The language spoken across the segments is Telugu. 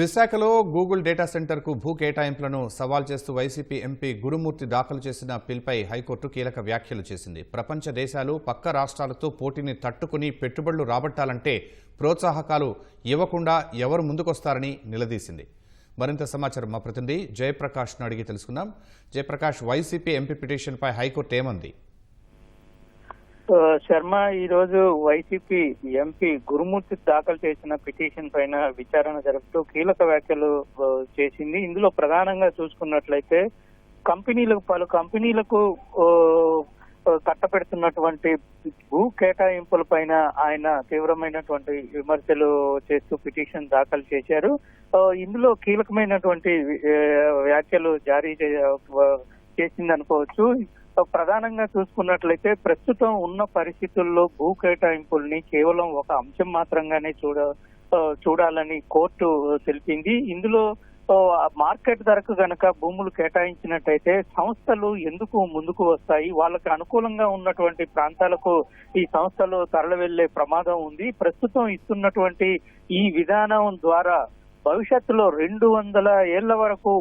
విశాఖలో గూగుల్ డేటా సెంటర్కు భూ కేటాయింపులను సవాల్ చేస్తూ వైసీపీ ఎంపీ గురుమూర్తి దాఖలు చేసిన పిల్పై హైకోర్టు కీలక వ్యాఖ్యలు చేసింది. ప్రపంచ దేశాలు పక్క రాష్ట్రాలతో పోటీని తట్టుకుని పెట్టుబడులు రాబట్టాలంటే ప్రోత్సాహకాలు ఇవ్వకుండా ఎవరు ముందుకొస్తారని నిలదీసింది. మరింత సమాచారం మా ప్రతినిధి జయప్రకాష్ను అడిగి తెలుసుకుందాం. జయప్రకాష్, వైసీపీ ఎంపీ పిటిషన్పై హైకోర్టు ఏమంది? శర్మ, ఈ రోజు వైసీపీ ఎంపీ గురుమూర్తి దాఖలు చేసిన పిటిషన్ పైన విచారణ జరుపుతూ కీలక వ్యాఖ్యలు చేసింది. ఇందులో ప్రధానంగా చూసుకున్నట్లయితే పలు కంపెనీలకు కట్టపెడుతున్నటువంటి భూ కేటాయింపుల పైన ఆయన తీవ్రమైనటువంటి విమర్శలు చేస్తూ పిటిషన్ దాఖలు చేశారు. ఇందులో కీలకమైనటువంటి వ్యాఖ్యలు జారీ చేసిందనుకోవచ్చు. ప్రధానంగా చూసుకున్నట్లయితే ప్రస్తుతం ఉన్న పరిస్థితుల్లో భూ కేటాయింపుల్ని కేవలం ఒక అంశం మాత్రంగానే చూడాలని కోర్టు తెలిపింది. ఇందులో మార్కెట్ ధరకు గనక భూములు కేటాయించినట్టయితే సంస్థలు ఎందుకు ముందుకు వస్తాయి, వాళ్ళకి అనుకూలంగా ఉన్నటువంటి ప్రాంతాలకు ఈ సంస్థలు తరలి వెళ్లే ప్రమాదం ఉంది. ప్రస్తుతం ఇస్తున్నటువంటి ఈ విధానం ద్వారా భవిష్యత్తులో 200 ఏళ్ల వరకు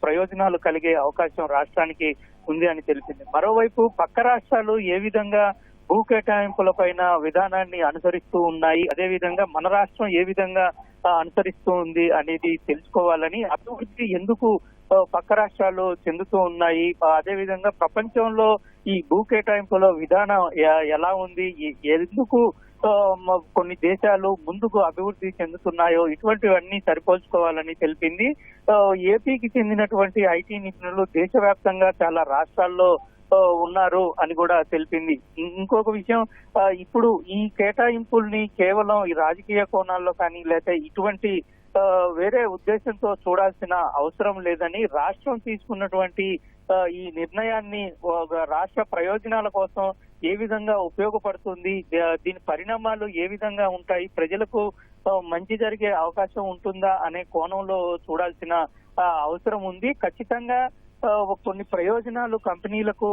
ప్రయోజనాలు కలిగే అవకాశం రాష్ట్రానికి ఉంది అని తెలిపింది. మరోవైపు పక్క రాష్ట్రాలు ఏ విధంగా భూ కేటాయింపుల పైన విధానాన్ని అనుసరిస్తూ ఉన్నాయి, అదేవిధంగా మన రాష్ట్రం ఏ విధంగా అనుసరిస్తూ ఉంది అనేది తెలుసుకోవాలని, అభివృద్ధి ఎందుకు పక్క రాష్ట్రాలు చెందుతూ ఉన్నాయి, అదేవిధంగా ప్రపంచంలో ఈ భూ కేటాయింపుల విధానం ఎలా ఉంది, ఎందుకు కొన్ని దేశాలు ముందుకు అభివృద్ధి చెందుతున్నాయో ఇటువంటివన్నీ సరిపోల్చుకోవాలని తెలిపింది. ఏపీకి చెందినటువంటి ఐటీ నిపుణులు దేశవ్యాప్తంగా చాలా రాష్ట్రాల్లో ఉన్నారు అని కూడా తెలిపింది. ఇంకొక విషయం, ఇప్పుడు ఈ కేటాయింపుల్ని కేవలం ఈ రాజకీయ కోణాల్లో కానీ లేకపోతే ఇటువంటి వేరే ఉద్దేశంతో చూడాల్సిన అవసరం లేదని, రాష్ట్రం తీసుకున్నటువంటి ఈ నిర్ణయాన్ని రాష్ట్ర ప్రయోజనాల కోసం ఏ విధంగా ఉపయోగపడుతుంది, దీని పరిణామాలు ఏ విధంగా ఉంటాయి, ప్రజలకు మంచి జరిగే అవకాశం ఉంటుందా అనే కోణంలో చూడాల్సిన అవసరం ఉంది. ఖచ్చితంగా కొన్ని ప్రయోజనాలు కంపెనీలకు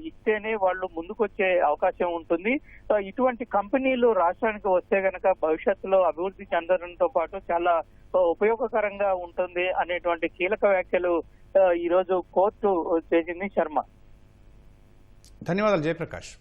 ఇస్తేనే వాళ్ళు ముందుకొచ్చే అవకాశం ఉంటుంది. ఇటువంటి కంపెనీలు రాష్ట్రానికి వస్తే గనక భవిష్యత్తులో అభివృద్ధి చెందడంతో పాటు చాలా ఉపయోగకరంగా ఉంటుంది అనేటువంటి కీలక వ్యాఖ్యలు ఈ రోజు కోర్టు చేసింది. శర్మ, ధన్యవాదాలు జయప్రకాష్.